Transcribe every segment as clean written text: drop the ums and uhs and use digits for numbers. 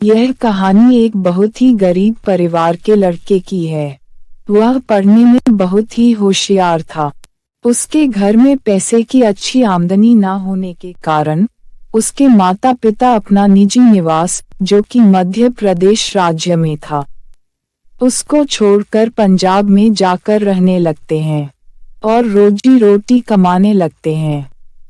यह कहानी एक बहुत ही गरीब परिवार के लड़के की है। वह पढ़ने में बहुत ही होशियार था। उसके घर में पैसे की अच्छी आमदनी न होने के कारण उसके माता पिता अपना निजी निवास, जो कि मध्य प्रदेश राज्य में था, उसको छोड़कर पंजाब में जाकर रहने लगते हैं और रोजी रोटी कमाने लगते हैं।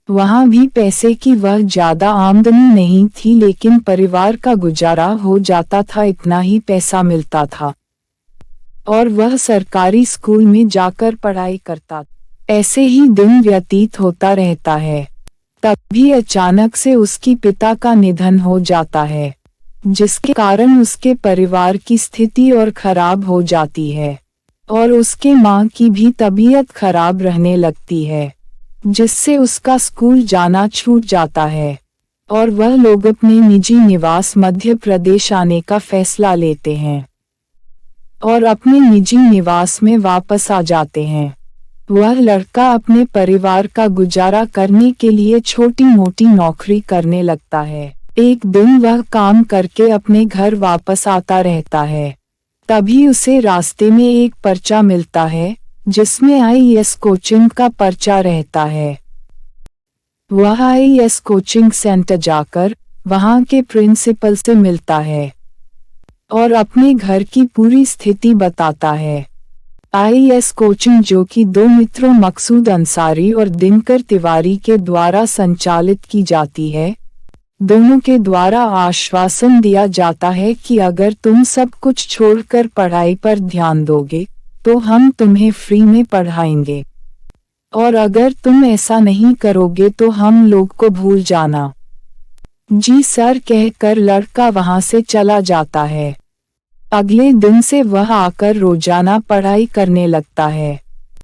वहाँ भी पैसे की वह ज्यादा आमदनी नहीं थी, लेकिन परिवार का गुजारा हो जाता था, इतना ही पैसा मिलता था और वह सरकारी स्कूल में जाकर पढ़ाई करता। ऐसे ही दिन व्यतीत होता रहता है। तभी अचानक से उसकी पिता का निधन हो जाता है, जिसके कारण उसके परिवार की स्थिति और खराब हो जाती है और उसके माँ की भी तबीयत खराब रहने लगती है, जिससे उसका स्कूल जाना छूट जाता है और वह लोग अपने निजी निवास मध्य प्रदेश आने का फैसला लेते हैं और अपने निजी निवास में वापस आ जाते हैं। वह लड़का अपने परिवार का गुजारा करने के लिए छोटी मोटी नौकरी करने लगता है। एक दिन वह काम करके अपने घर वापस आता रहता है। तभी उसे रास्ते में एक पर्चा मिलता है, जिसमें आईएएस कोचिंग का पर्चा रहता है। वह आईएएस कोचिंग सेंटर जाकर वहां के प्रिंसिपल से मिलता है और अपने घर की पूरी स्थिति बताता है। आईएएस कोचिंग, जो कि दो मित्रों मकसूद अंसारी और दिनकर तिवारी के द्वारा संचालित की जाती है, दोनों के द्वारा आश्वासन दिया जाता है कि अगर तुम सब कुछ छोड़कर पढ़ाई पर ध्यान दोगे तो हम तुम्हें फ्री में पढ़ाएंगे, और अगर तुम ऐसा नहीं करोगे तो हम लोग को भूल जाना। जी सर कहकर लड़का वहां से चला जाता है। अगले दिन से वह आकर रोजाना पढ़ाई करने लगता है।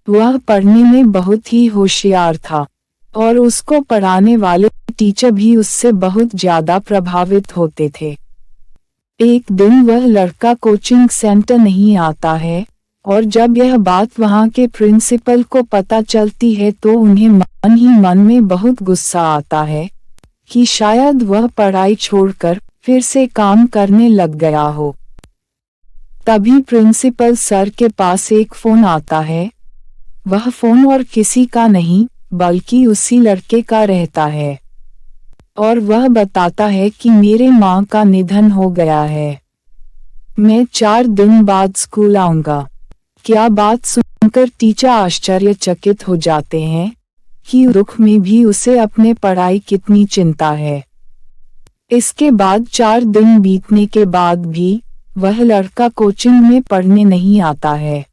वह पढ़ने में बहुत ही होशियार था और उसको पढ़ाने वाले टीचर भी उससे बहुत ज्यादा प्रभावित होते थे। एक दिन वह लड़का कोचिंग सेंटर नहीं आता है और जब यह बात वहां के प्रिंसिपल को पता चलती है तो उन्हें मन ही मन में बहुत गुस्सा आता है कि शायद वह पढ़ाई छोड़कर फिर से काम करने लग गया हो। तभी प्रिंसिपल सर के पास एक फोन आता है। वह फोन और किसी का नहीं बल्कि उसी लड़के का रहता है और वह बताता है कि मेरे माँ का निधन हो गया है, मैं 4 दिन बाद स्कूल आऊंगा। क्या बात सुनकर टीचर आश्चर्यचकित हो जाते हैं कि दुख में भी उसे अपने पढ़ाई कितनी चिंता है। इसके बाद 4 दिन बीतने के बाद भी वह लड़का कोचिंग में पढ़ने नहीं आता है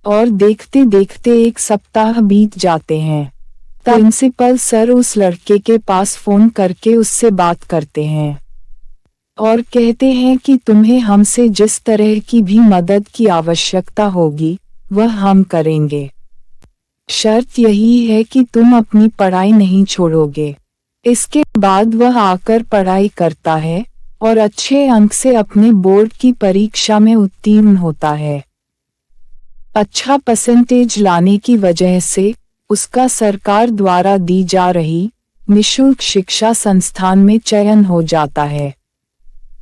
और देखते देखते 1 सप्ताह बीत जाते हैं। प्रिंसिपल सर उस लड़के के पास फोन करके उससे बात करते हैं और कहते हैं कि तुम्हें हमसे जिस तरह की भी मदद की आवश्यकता होगी वह हम करेंगे। शर्त यही है कि तुम अपनी पढ़ाई नहीं छोड़ोगे। इसके बाद वह आकर पढ़ाई करता है और अच्छे अंक से अपने बोर्ड की परीक्षा में उत्तीर्ण होता है। अच्छा परसेंटेज लाने की वजह से उसका सरकार द्वारा दी जा रही निःशुल्क शिक्षा संस्थान में चयन हो जाता है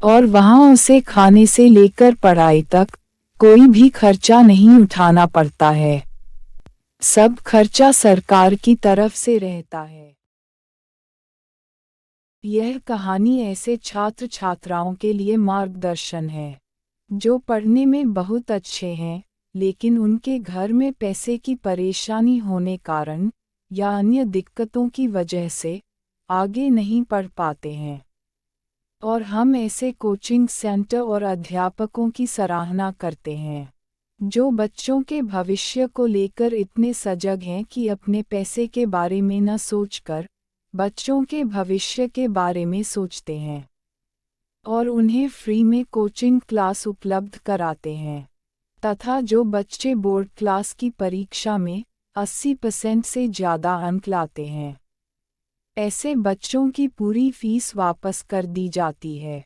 और वहां उसे खाने से लेकर पढ़ाई तक कोई भी खर्चा नहीं उठाना पड़ता है। सब खर्चा सरकार की तरफ से रहता है। यह कहानी ऐसे छात्र छात्राओं के लिए मार्गदर्शन है जो पढ़ने में बहुत अच्छे हैं, लेकिन उनके घर में पैसे की परेशानी होने कारण या अन्य दिक्कतों की वजह से आगे नहीं पढ़ पाते हैं। और हम ऐसे कोचिंग सेंटर और अध्यापकों की सराहना करते हैं जो बच्चों के भविष्य को लेकर इतने सजग हैं कि अपने पैसे के बारे में न सोचकर बच्चों के भविष्य के बारे में सोचते हैं और उन्हें फ्री में कोचिंग क्लास उपलब्ध कराते हैं, तथा जो बच्चे बोर्ड क्लास की परीक्षा में 80% से ज़्यादा अंक लाते हैं, ऐसे बच्चों की पूरी फीस वापस कर दी जाती है।